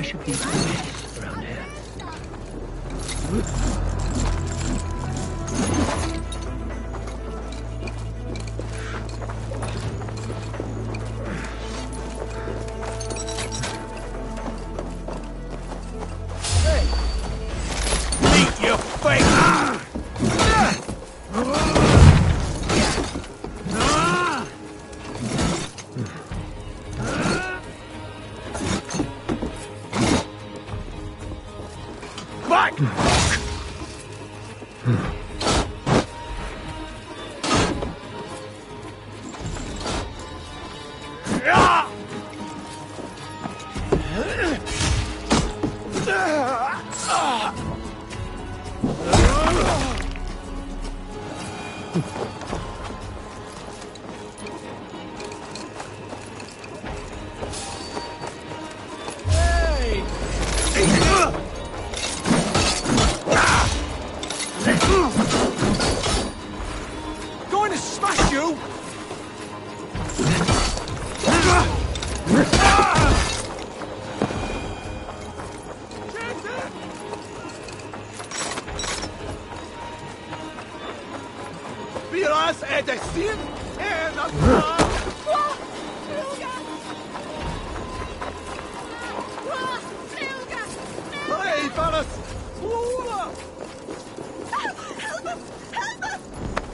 should be around here. Going to smash you! Biraz edesin, en azından. Hey, fellas!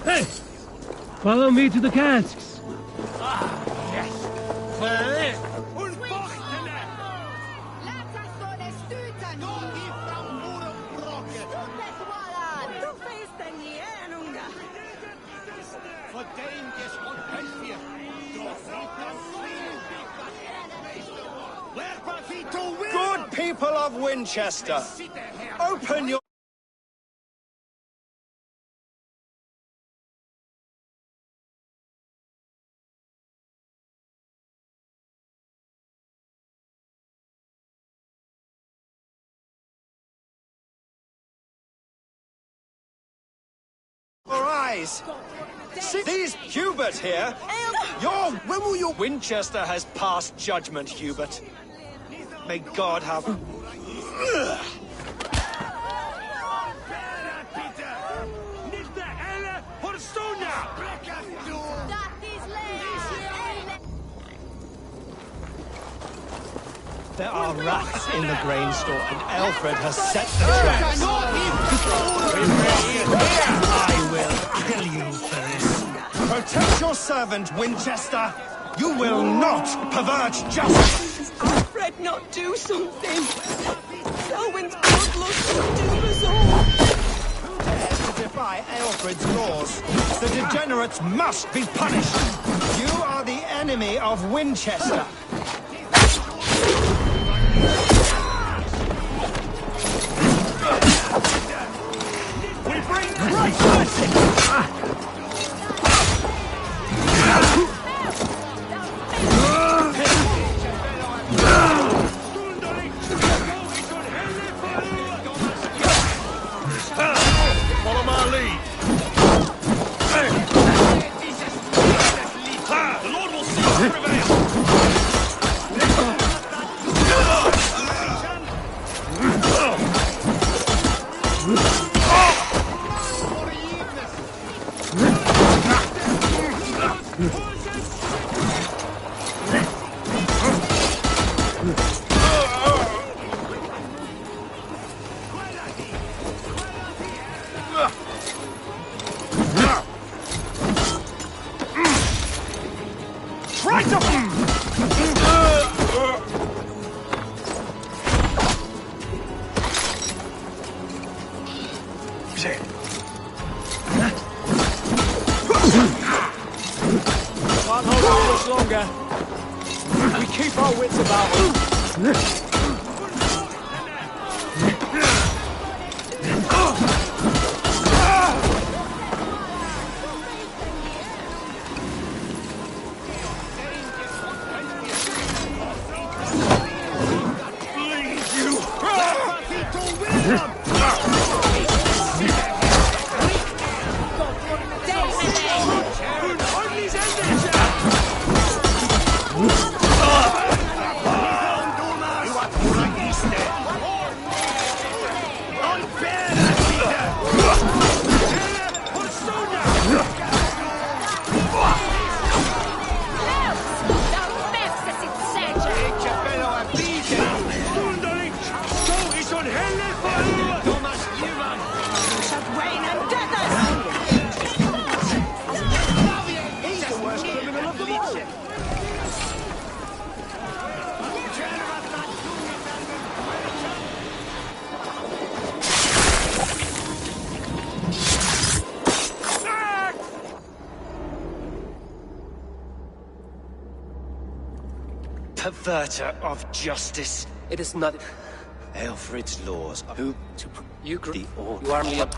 Hey! Follow me to the casks. Yes! Flail! Good people of Winchester, open your... your eyes. See these Hubert here. When will your Winchester has passed judgment, Hubert? May God have... There are rats in the grain store, and Alfred has set the traps. I will kill you for this. Protect your servant, Winchester. You will not pervert justice. Alfred not do something? Selwyn's bloodlust will doom us all. Who dares to defy Alfred's laws? The degenerates must be punished. You are the enemy of Winchester. We bring Christ mercy! Follow my lead. The Lord will see us prevail. Try to... Can't hold on much longer. We keep our wits about us. perverter of justice. It is not... Aelfred's laws are who to the order. You are me up.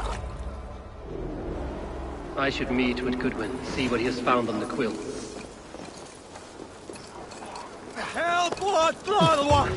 I should meet with Goodwin, see what he has found on the quill. Help! What? Mother!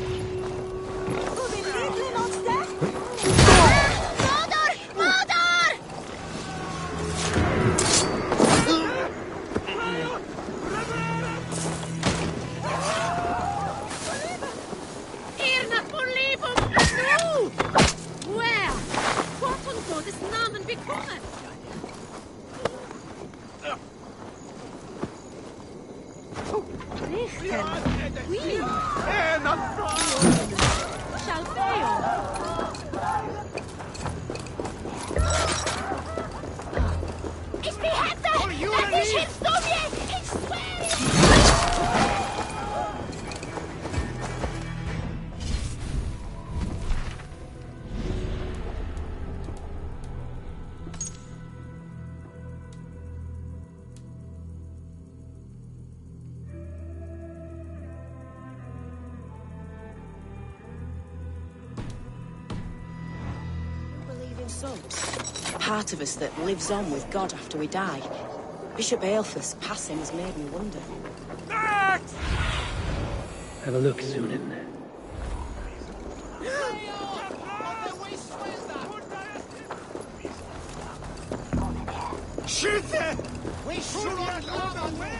Part of us that lives on with God after we die. Bishop Aelfus passing has made me wonder. Have a look, Sunan. Shoot it! We should not love away!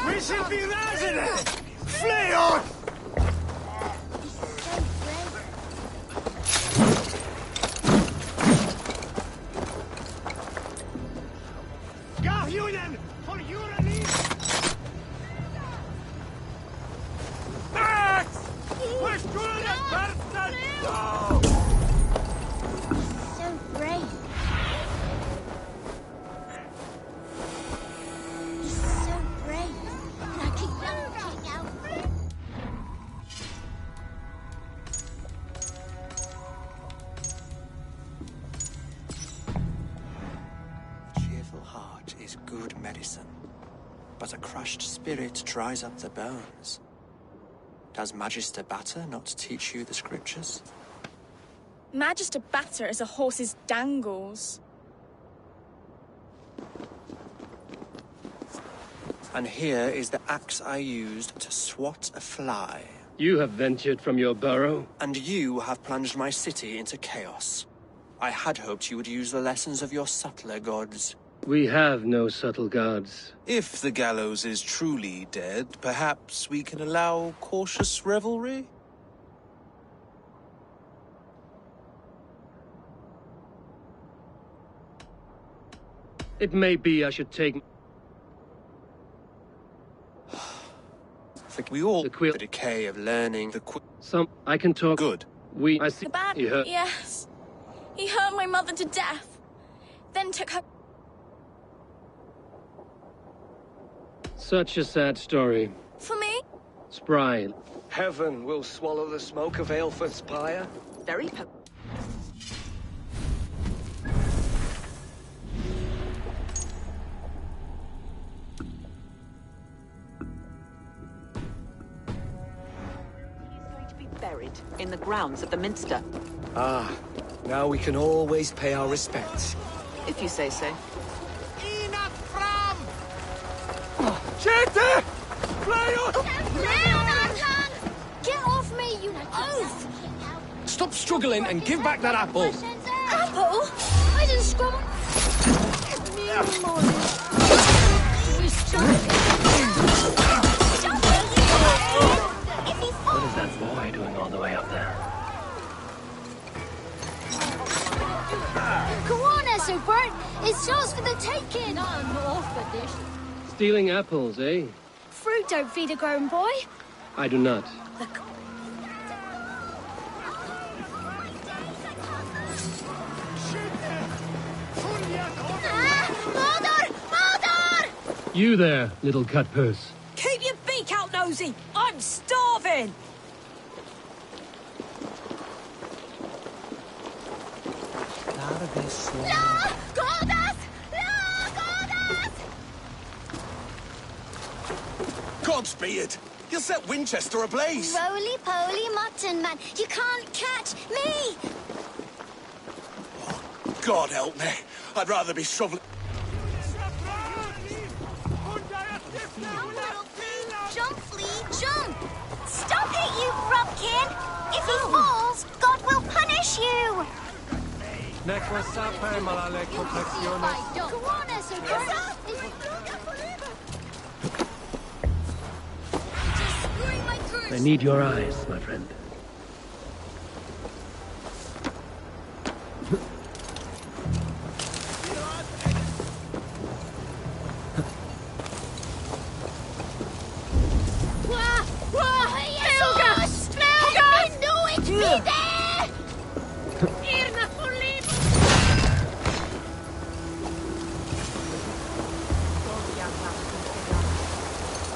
We should be resident! Flail! Garhunen for Urani! Max! We're good at person! No! So brave. He's so brave. And I keep looking out. A cheerful heart is good medicine, but a crushed spirit dries up the bones. Does Magister Batter not teach you the scriptures? Magister Batter is a horse's dangles. And here is the axe I used to swat a fly. You have ventured from your burrow. And you have plunged my city into chaos. I had hoped you would use the lessons of your subtler gods. We have no subtle gods. If the gallows is truly dead, perhaps we can allow cautious revelry? It may be I should take... We all The quill. the decay of learning the I can talk... Good. I see... The bad... You heard... Yes. He hurt my mother to death. Then took her... Such a sad story. For me? Spry. Heaven will swallow the smoke of Aelfred's pyre. Very buried in the grounds of the Minster. Ah, now we can always pay our respects. If you say so. Chete! Flail! Get off me, you oaf! Stop struggling and give back that apple. Apple? I didn't scrum. What is that boy doing all the way up there? Come on, Essobert. It's yours for the taking. I'm off for this. Stealing apples, eh? Fruit don't feed a grown boy. I do not. You there, little cut purse. Keep your beak out, Nosy! I'm starving! La! Gordas! La! Gordas! Godspeed! You'll set Winchester ablaze! Roly-poly mutton man, you can't catch me! God help me. I'd rather be shoveling... Jump, flea, jump! Stop it, you grubkin! If he falls, God will punish you! I need your eyes, my friend.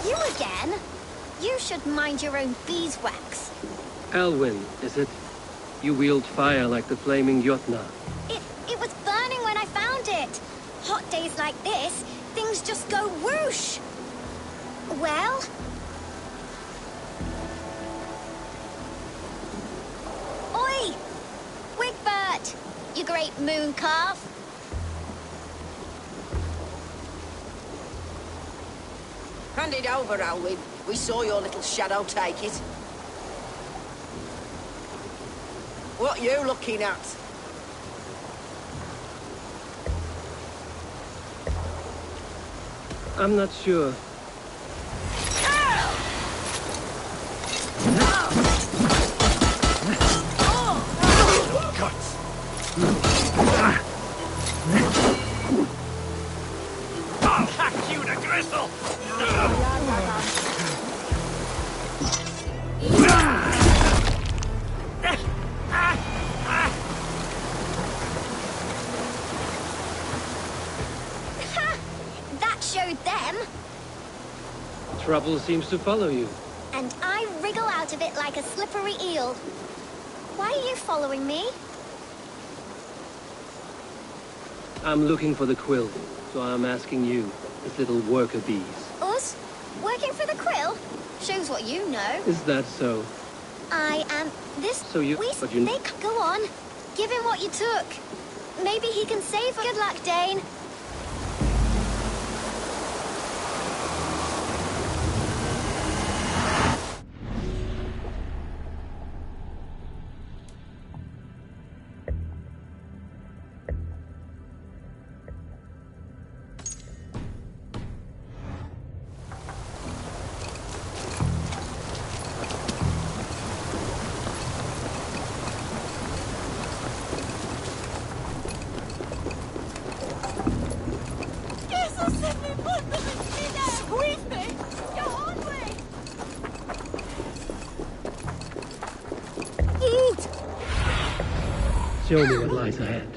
You again? You should mind your own beeswax. Alwyn, is it? You wield fire like the flaming Jotna. It was burning when I found it. Hot days like this, things just go whoosh. Well? Oi! Wigbert! You great moon calf! Hand it over, Alwyn. We saw your little shadow take it. What you looking at? I'm not sure. I'll hack you to gristle! That showed them. Trouble seems to follow you. And I wriggle out of it like a slippery eel. Why are you following me? I'm looking for the quill, so I'm asking you, this little worker bees. Us? Working for the Quill? Shows what you know. Is that so? I am... This... So you... but you... Go on. Give him what you took. Maybe he can save... Good luck, Dane. Show me what lies ahead.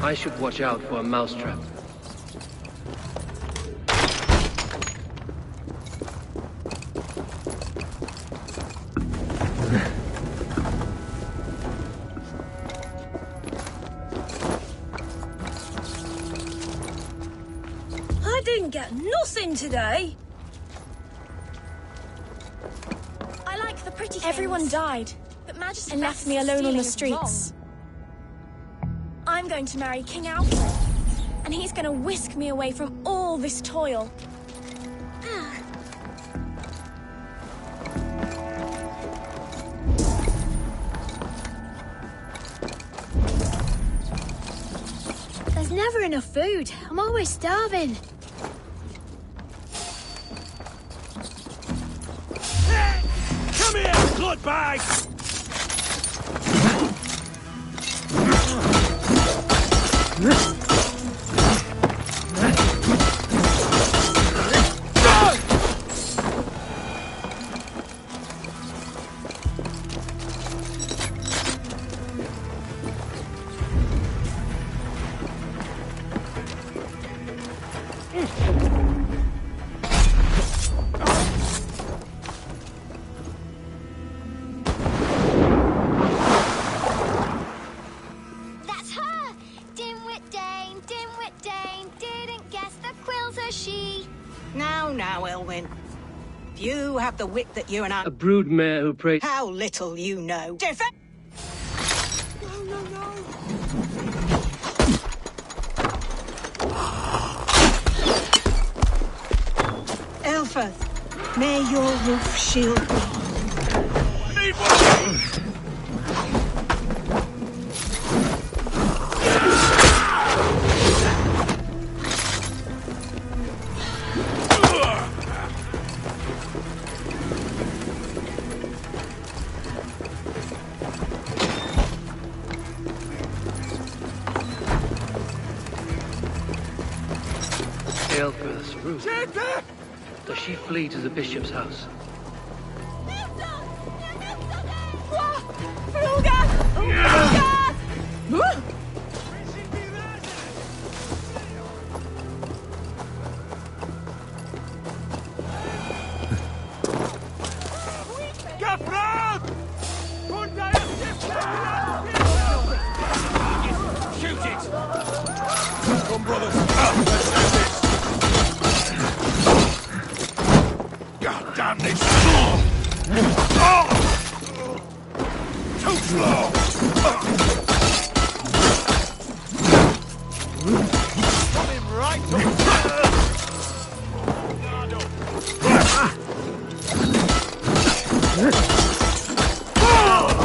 I should watch out for a mousetrap. I didn't get nothing today. I like the pretty things. Everyone died But Magister and left me alone on the streets. I'm going to marry King Alfred, and he's going to whisk me away from all this toil. There's never enough food. I'm always starving. Come here, bloodbag! it, Dane. Didn't guess the quill's a she. Now, Elwyn. You have the wit that you and I... A brood mare who prays... How little you know. Different... Elfeth, may your roof shield me. Need one! Aelfreth's roof. Does she flee to the bishop's house? Shoot it! Come, brothers. Let's do this. God damn this! Too slow! Coming right up!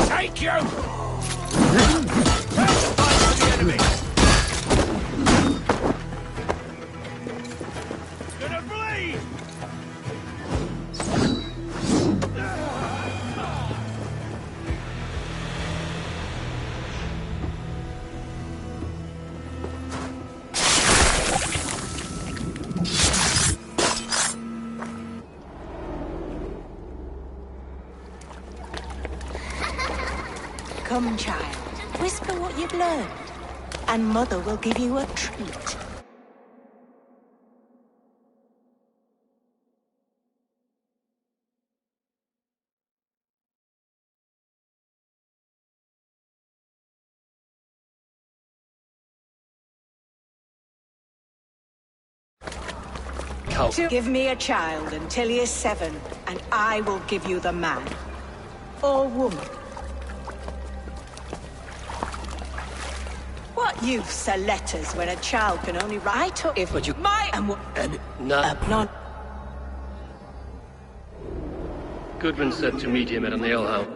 Take you! Help fight for the enemy! Gonna bleed! Come, child. Whisper what you've learned, and Mother will give you a treat. Give me a child until he is 7, and I will give you the man. Or woman. What use are letters when a child can only write or if... But you... My... Not... Goodman said to meet him at an alehouse.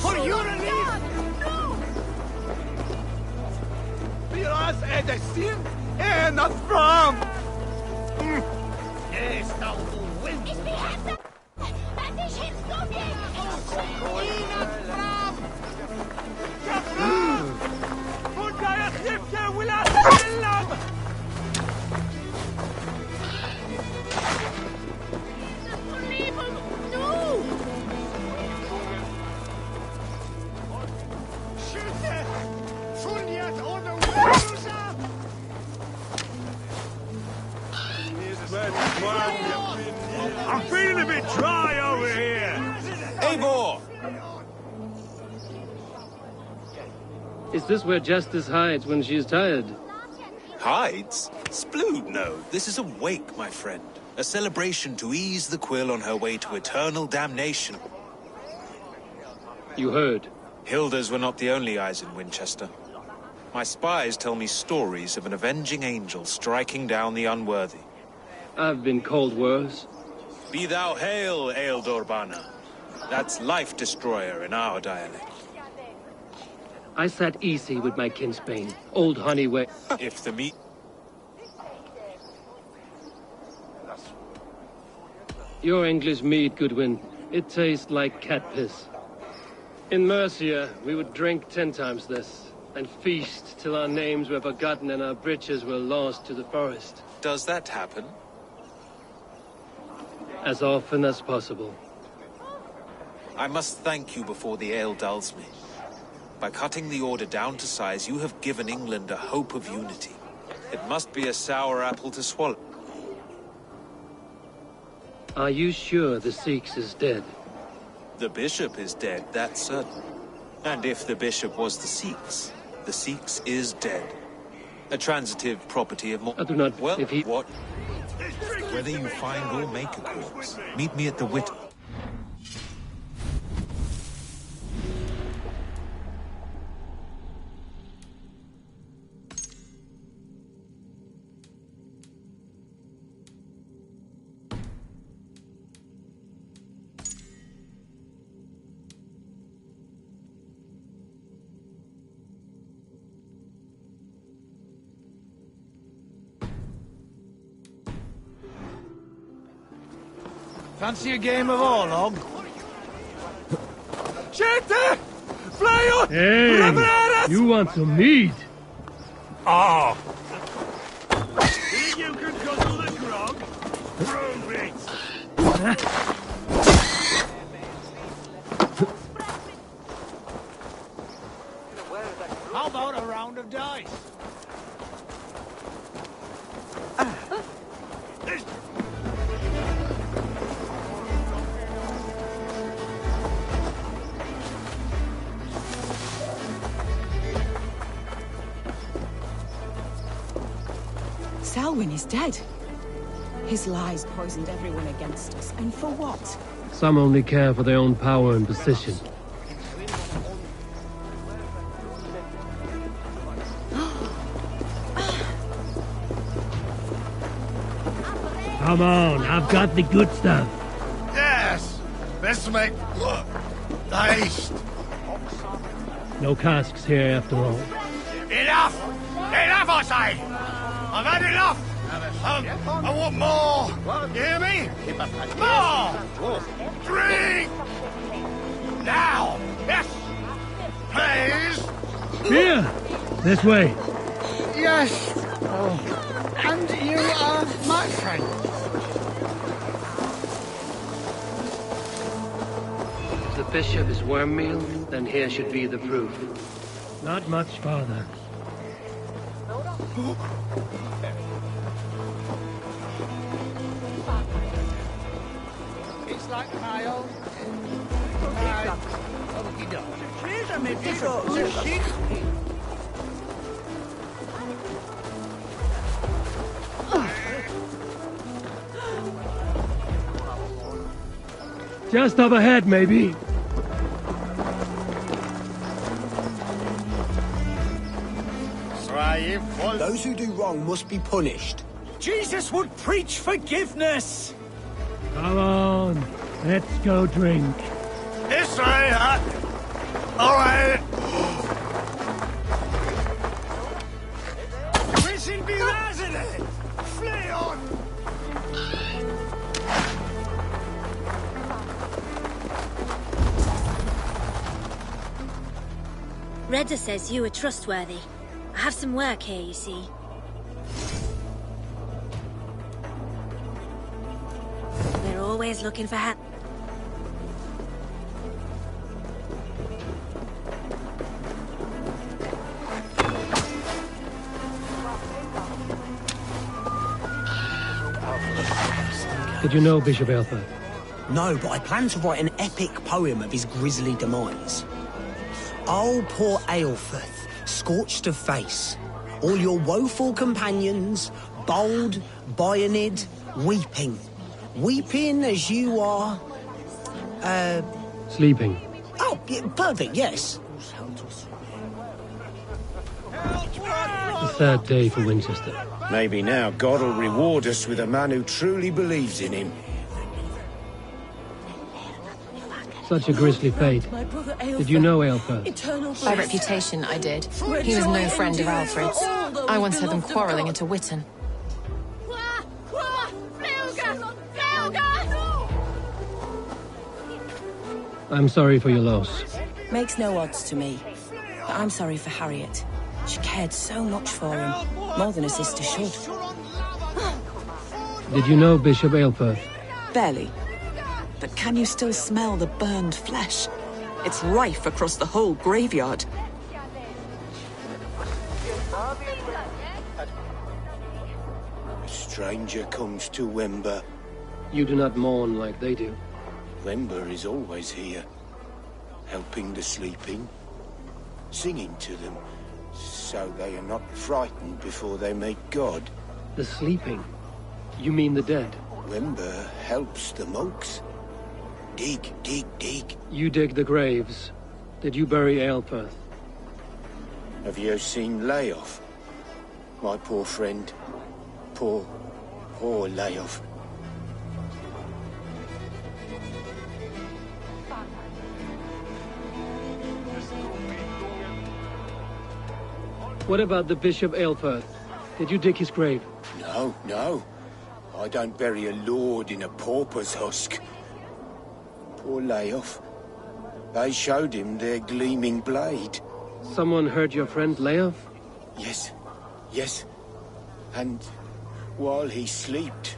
For you to leave! Wir als Edessin en at fram! Yes, thou win! Ich bin Hesse! Lass dich hinzugehen! Punta Egipte ولا تسلم! I'm feeling a bit dry over here. Eivor! Is this where Justice hides when she is tired? Hides? Splood, no. This is a wake, my friend. A celebration to ease the quill on her way to eternal damnation. You heard. Hilda's were not the only eyes in Winchester. My spies tell me stories of an avenging angel striking down the unworthy. I've been called worse. Be thou hail, Eildorbana. That's Life Destroyer in our dialect. I sat easy with my kinsbane, old Honeyway. If the meat... Your English mead, Goodwin. It tastes like cat piss. In Mercia, we would drink 10 times this, and feast till our names were forgotten and our britches were lost to the forest. Does that happen? As often as possible. I must thank you before the ale dulls me. By cutting the order down to size, you have given England a hope of unity. It must be a sour apple to swallow. Are you sure the Sikhs is dead? The bishop is dead, that's certain. And if the bishop was the Sikhs is dead. A transitive property of more... I do not... Well, if he... what? Whether you find or make a corpse, meet me at the wit... Fancy a game of Orlog? Gente! Flail! Hey! You want some meat? Oh! Think you can guzzle the grog? Prove it! How about a round of dice? Selwyn is dead. His lies poisoned everyone against us, and for what? Some only care for their own power and position. Come on, I've got the good stuff. Yes! Let's make... haste! No casks here after all. Enough! Enough, I say! I've had enough! I want more! You hear me? More! Drink! Now! Yes! Please! Here! This way. Yes! Oh. And you are my friend. If the bishop is worm meal, then here should be the proof. Not much farther. It's like my own... Just up ahead, maybe. Those who do wrong must be punished. Jesus would preach forgiveness! Come on, let's go drink. This way, All right. Wishing be resident. Flee on. Redder says you are trustworthy. I have some work here, you see. We're always looking for help. Did you know Bishop Aelfir? No, but I plan to write an epic poem of his grisly demise. Oh, poor Aelfirth, scorched of face. All your woeful companions, bold, Bionid, weeping. Weeping as you are... Sleeping. Oh, yeah, perfect, yes. A sad day for Winchester. Maybe now God will reward us with a man who truly believes in him. Such a grisly fate. Did you know Aelfir? By reputation, I did. He was no friend of Alfred's. I once had them quarrelling at a Witten. I'm sorry for your loss. Makes no odds to me. But I'm sorry for Harriet. She cared so much for him. More than a sister should. Did you know Bishop Aelfir? Barely. But can you still smell the burned flesh? It's rife across the whole graveyard. A stranger comes to Wember. You do not mourn like they do. Wember is always here, helping the sleeping, singing to them, so they are not frightened before they meet God. The sleeping? You mean the dead? Wember helps the monks. Dig, dig, dig. You dig the graves. Did you bury Aelfirth? Have you seen Leof? My poor friend. Poor Leof. What about the Bishop Aelfirth? Did you dig his grave? No, no. I don't bury a lord in a pauper's husk. Poor Leof. They showed him their gleaming blade. Someone heard your friend Leof? Yes, yes. And while he slept,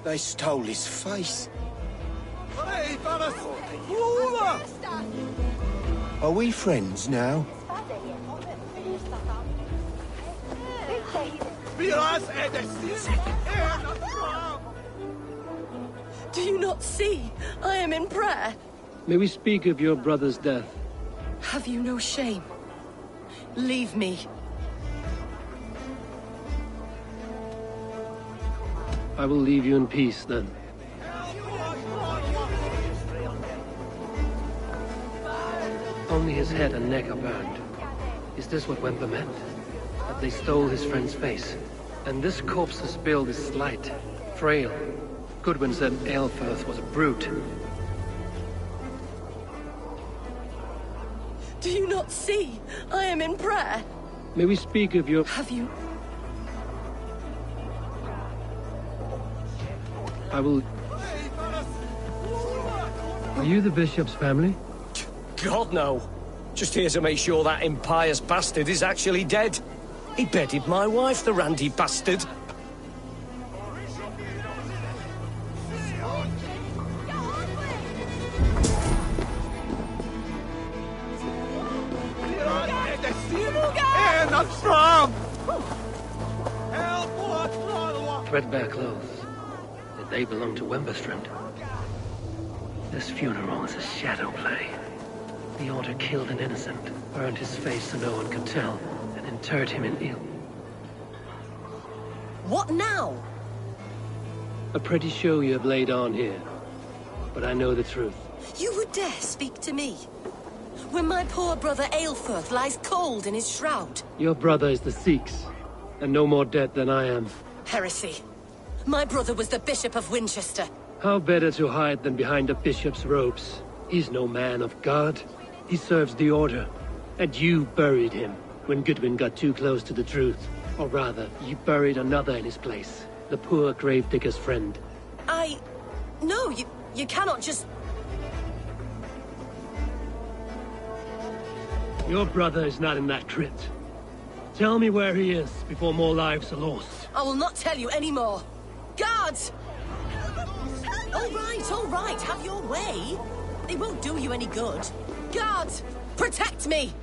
they stole his face. Are we friends now? Do you not see? I am in prayer. May we speak of your brother's death? Have you no shame? Leave me. I will leave you in peace, then. Only his head and neck are burned. Is this what Wember meant? That they stole his friend's face? And this corpse's build is slight, frail. Goodwin said Aelfirth was a brute. Do you not see? I am in prayer. May we speak of your... Have you... I will... Are you the bishop's family? God, no. Just here to make sure that impious bastard is actually dead. He bedded my wife, the randy bastard. Threadbare clothes. Did they belong to Wemberstrand? This funeral is a shadow play. The order killed an innocent, burned his face so no one could tell, and interred him in ill. What now? A pretty show you have laid on here. But I know the truth. You would dare speak to me? When my poor brother Aelfirth lies cold in his shroud. Your brother is the Sikhs, and no more dead than I am. Heresy. My brother was the Bishop of Winchester. How better to hide than behind a bishop's robes? He's no man of God. He serves the Order. And you buried him when Goodwin got too close to the truth. Or rather, you buried another in his place. The poor gravedigger's friend. No, you cannot just... Your brother is not in that crypt. Tell me where he is before more lives are lost. I will not tell you anymore. Guards! All right, have your way. It won't do you any good. Guards, protect me!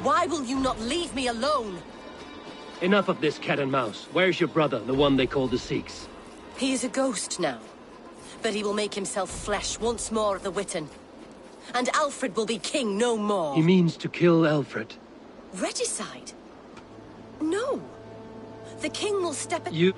Why will you not leave me alone? Enough of this cat and mouse. Where's your brother, the one they call the Sikhs? He is a ghost now. But he will make himself flesh once more at the Witten. And Alfred will be king no more. He means to kill Alfred. Regicide? No. The king will step at... You...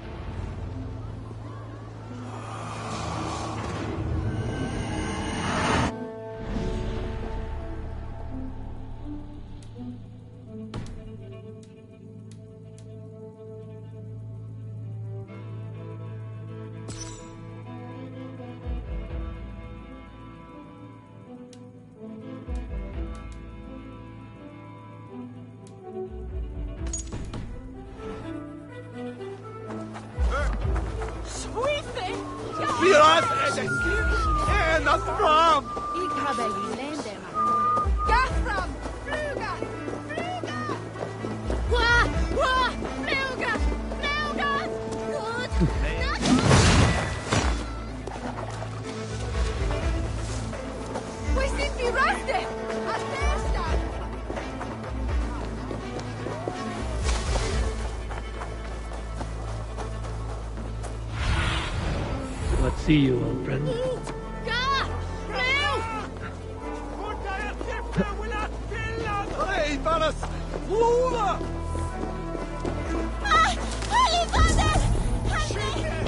Let's see you, old friend.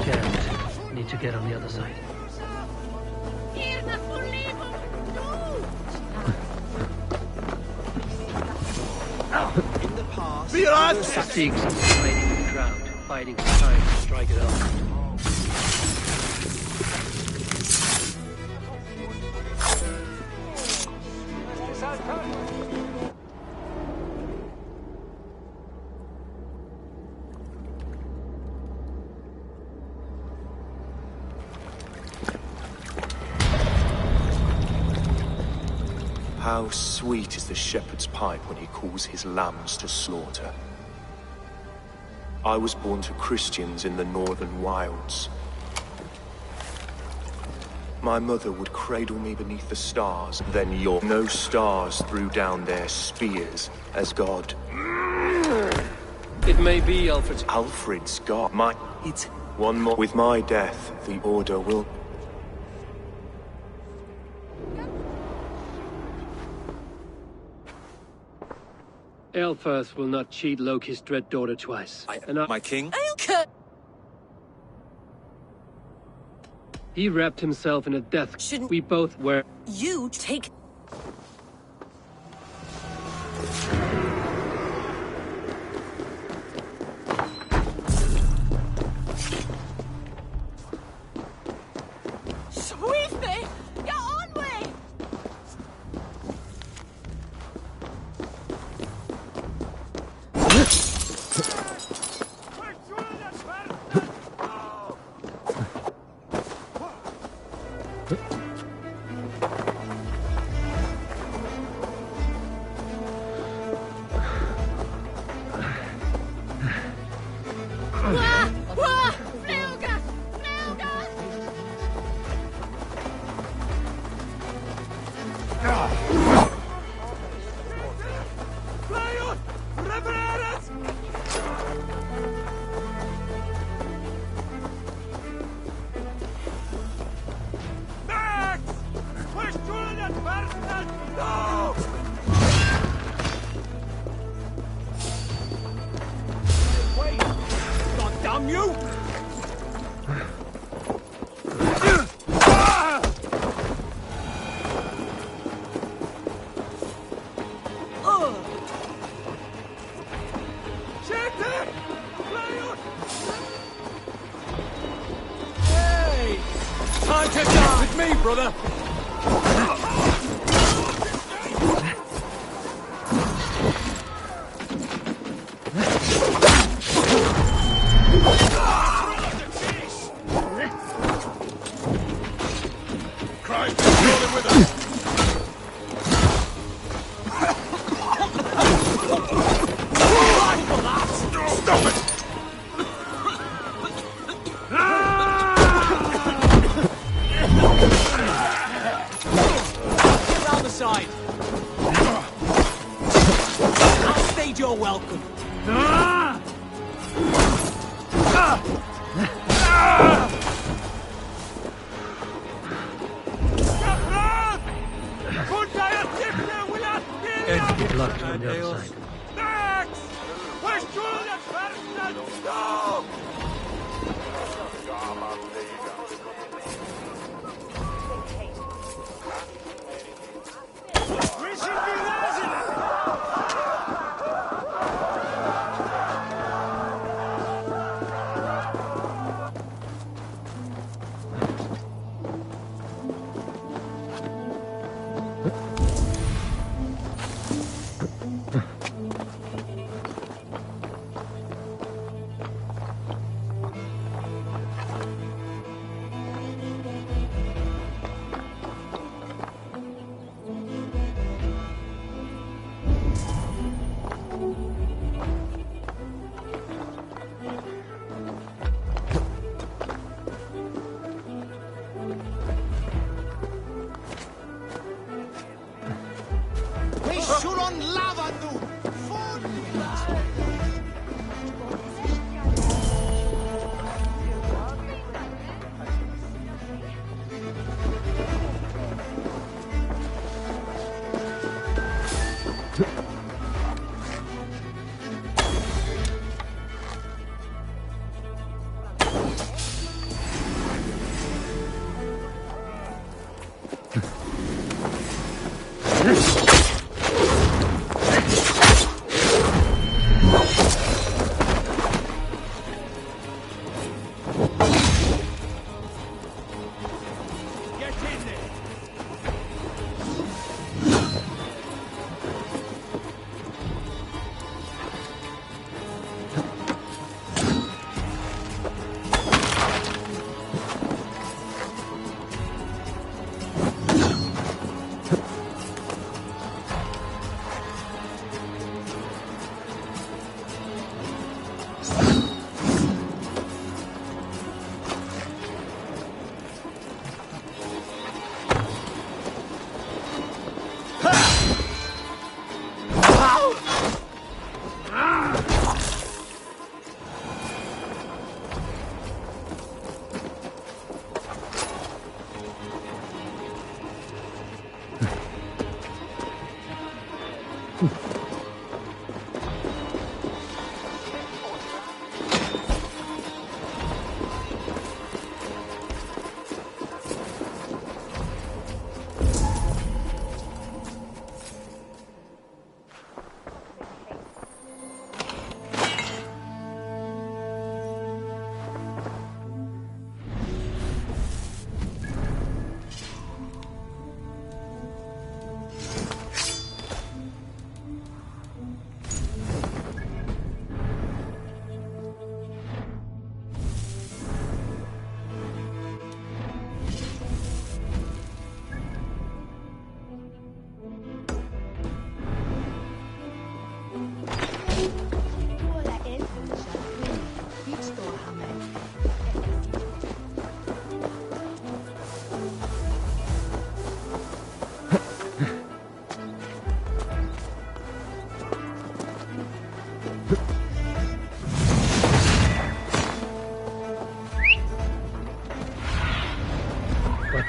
Can't. Need to get on the other side. In the past... The Sikhs are hiding in the crowd, biding for time to strike it up. How sweet is the shepherd's pipe when he calls his lambs to slaughter. I was born to Christians in the northern wilds. My mother would cradle me beneath the stars, then no stars threw down their spears as God. It may be Alfred's... Alfred's God. It's one more. With my death, the Order will... Aelfirth will not cheat Loki's dread daughter twice. My king? He wrapped himself in a death. Shouldn't we both were... You take... Sweetie! Get on me! damn you! Hey! Time to die with me, brother!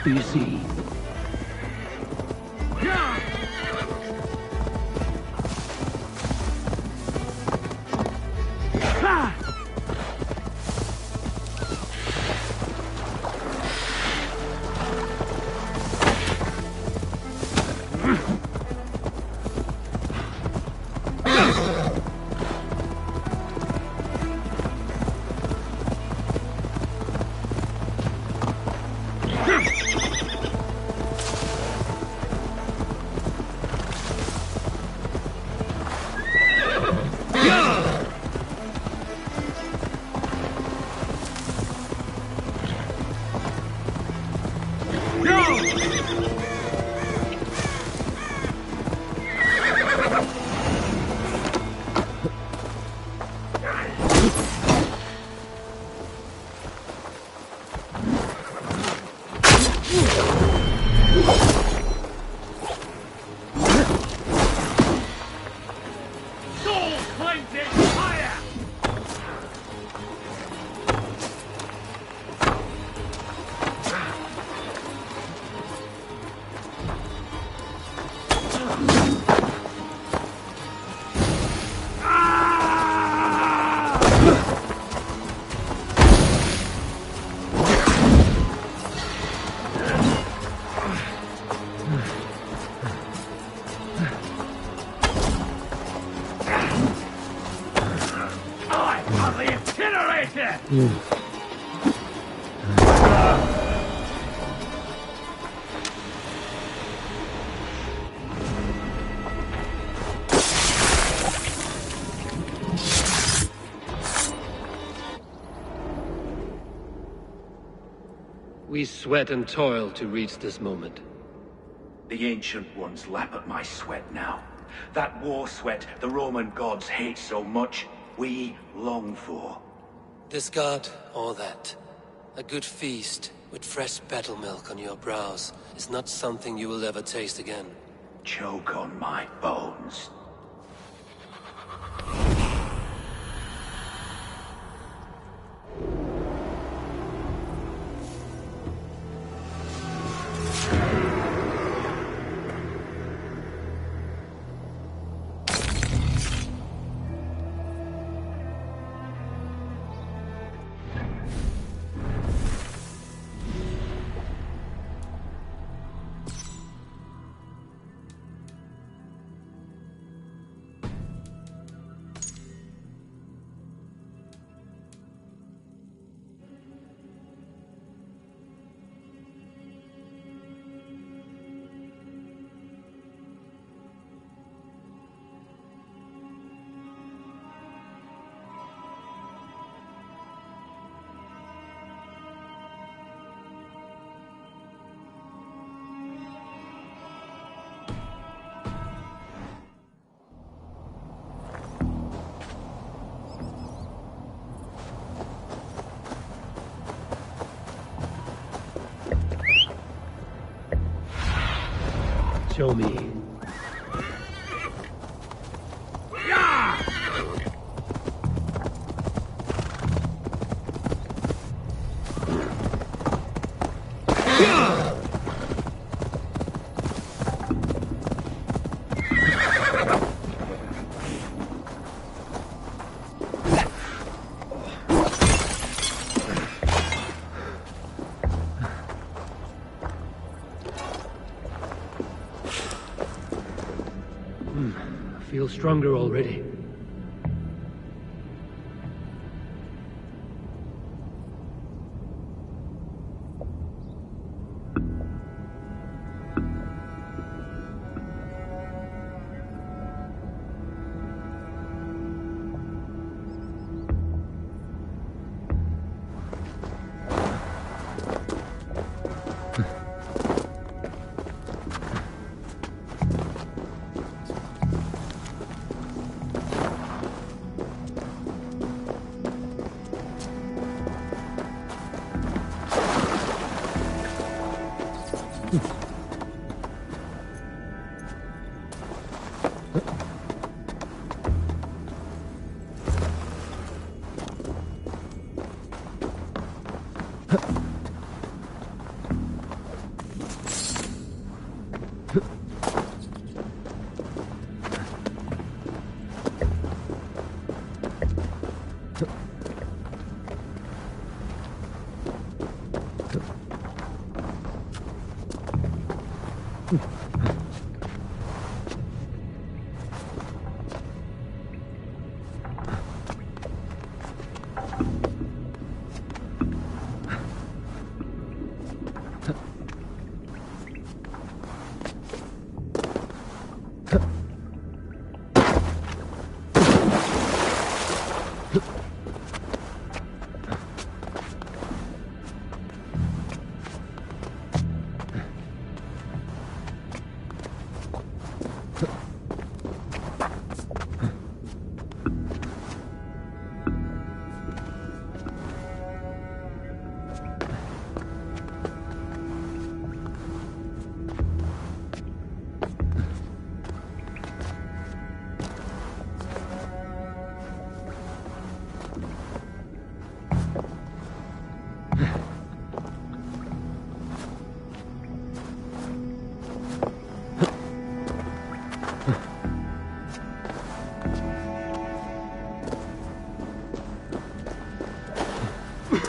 Do you see? We sweat and toil to reach this moment. The Ancient Ones lap at my sweat now. That war sweat the Roman gods hate so much, we long for. This god or that. A good feast with fresh battle milk on your brows is not something you will ever taste again. Choke on my bones. Show me. I feel stronger already.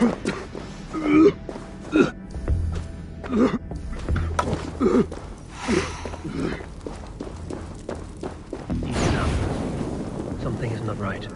Enough. Something is not right.